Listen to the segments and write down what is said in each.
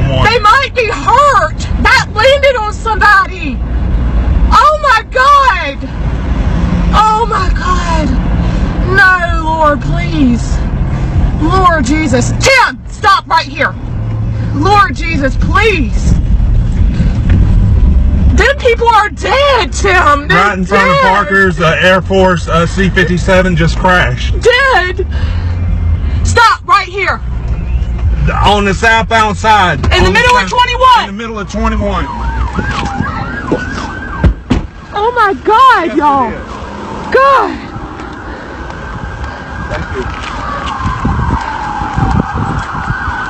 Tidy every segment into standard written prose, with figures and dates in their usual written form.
911. They might be hurt. That landed on somebody. Oh my God. Oh my God. No, Lord, please. Lord Jesus. Tim, stop right here. Lord Jesus, please. Them people are dead, Tim. They're right in front of Parker's Air Force C-57 just crashed. Dead. Stop right here. On the southbound side. In the middle of 21. In the middle of 21. Oh my God, Yes, y'all. God. Thank you.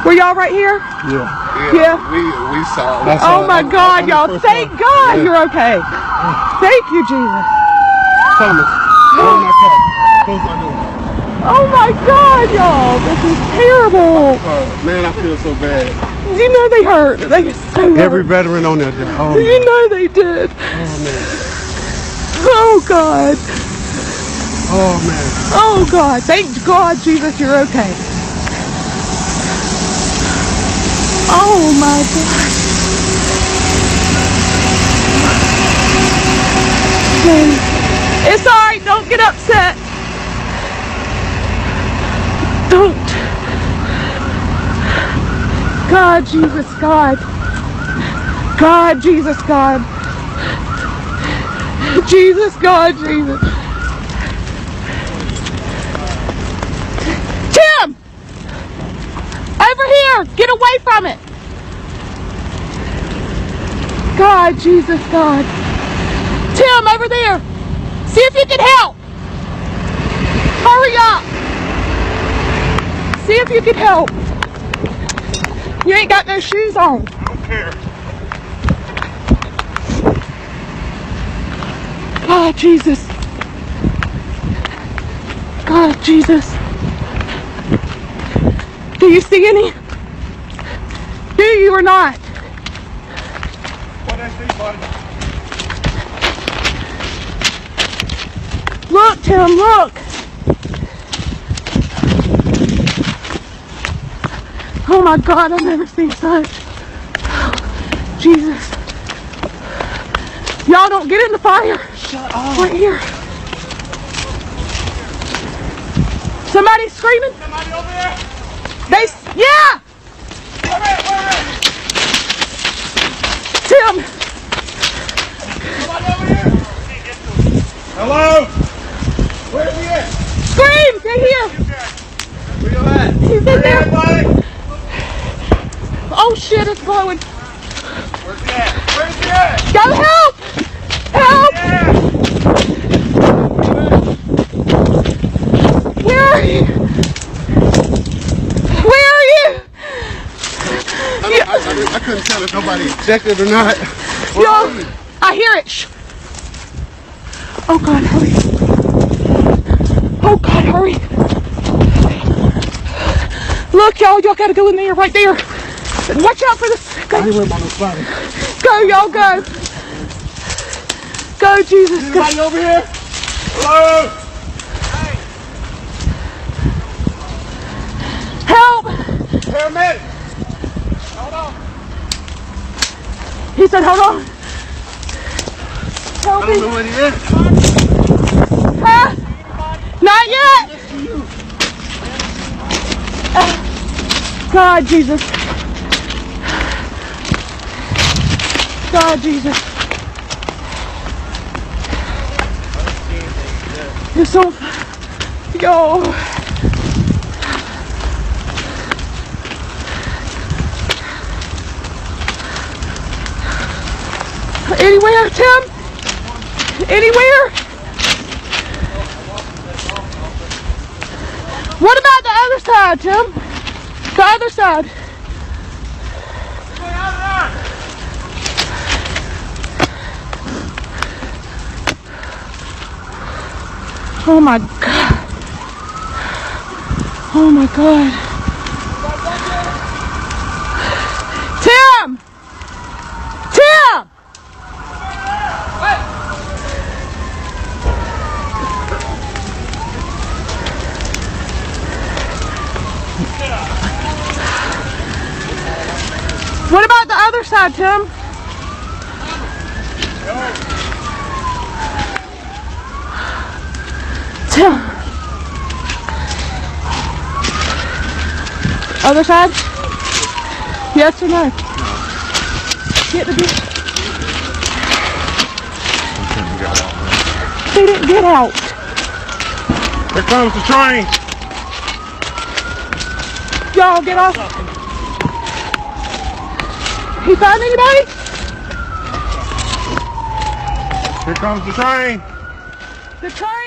Were y'all right here? Yeah. We saw it. Oh my God, y'all. Thank God you're okay. Thank you, Jesus. Thomas, close my car. Close my door. Oh my God, y'all. This is terrible. Man, I feel so bad. You know they hurt. They get so hurt. Every veteran on there did. Oh, You know they did. oh man. Oh God. Oh man. Oh God. Thank God, Jesus, you're okay. Oh my God. It's alright, don't get upset. Don't. God, Jesus, God. God, Jesus, God. Jesus, God, Jesus. Tim! Over here! Get away from it! God, Jesus, God. Tim, over there! See if you can help! Hurry up! See if you can help. You ain't got no shoes on. I don't care. God, Jesus. God, Jesus. Do you see any? Do you or not? What I see, buddy? Look, Tim, look. Oh my God, I've never seen such. Jesus. Y'all don't get in the fire. Shut up. Right here. Somebody screaming? Somebody over there? Yeah! Tim! Somebody over here? Hello? Where's he at? Scream! Get here! Where you at? He's in there. Buddy? Oh shit, it's blowing. Where's he at? Where's he at? Go help! Help! Yeah. Where are you? Where are you? I couldn't tell if nobody ejected or not. Yo, I hear it. Shh. Oh God, hurry. Oh God, hurry. Look, y'all gotta go in there, right there. Watch out for this. Go, I ain't worried about no spotting. go y'all, go. Go, Jesus. Go. Anybody over here? Hello? Help! Paramedic! Hold on. He said, hold on. Help I me. don't know what he is. Huh? Not yet. God, Jesus. God, Jesus. You're so... Yo. Anywhere, Tim? Anywhere? What about the other side, Tim? The other side. Oh my God. Oh my God. Tim! Tim! What about the other side, Tim? Tim. Other side? Yes or no? Get the bitch. He didn't get out. Here comes the train. Y'all get off. He found anybody? Here comes the train. The train.